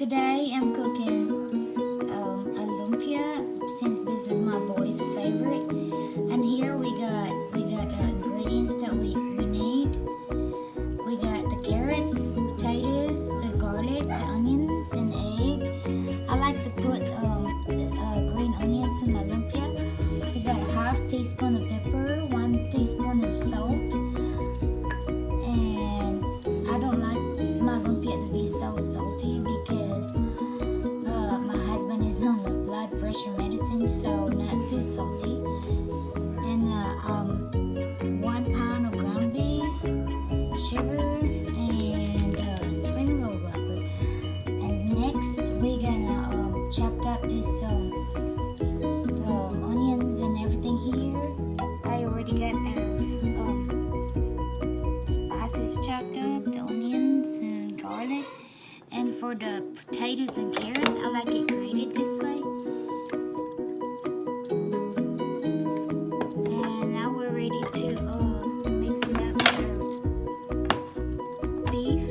Today I'm cooking a lumpia since this is my boy's favorite. And here we got the ingredients that we need. We got the carrots, potatoes, the garlic, the onions, and egg. I like to put green onions in my lumpia. We got a half teaspoon of pepper, 1 teaspoon of salt, and I don't like my lumpia to be so salty because my husband is on the blood pressure medicine, so not too salty. And 1 pound of ground beef, sugar, and spring roll wrapper. And next we're gonna chop up this onions and everything here. I already got the spices chopped up, the onions and garlic. And for the potatoes and carrots, I like it grated this way. And now we're ready to mix it up with our beef.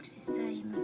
magsisayma.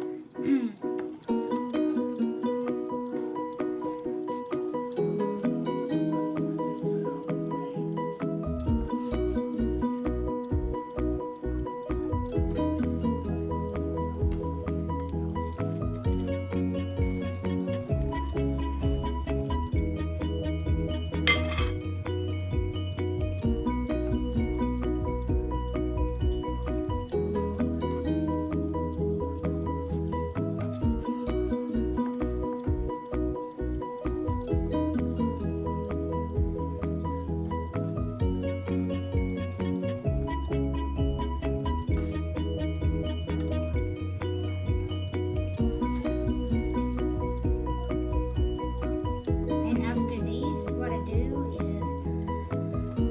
And after this, what I do is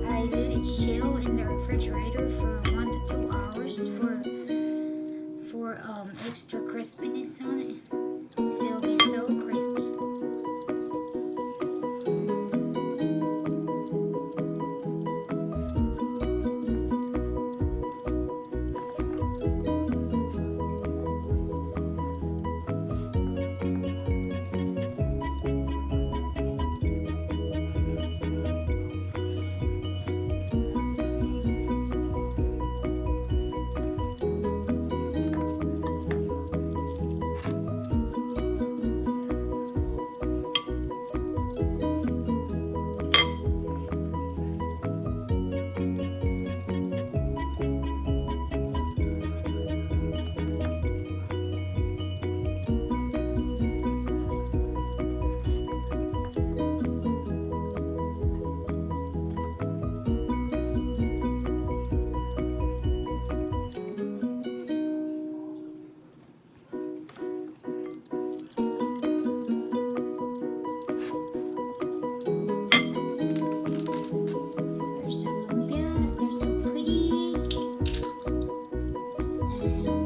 I let it chill in the refrigerator for 1 to 2 hours for extra crispiness on it. So it'll be so crispy. They're so lumpia, they're so pretty. And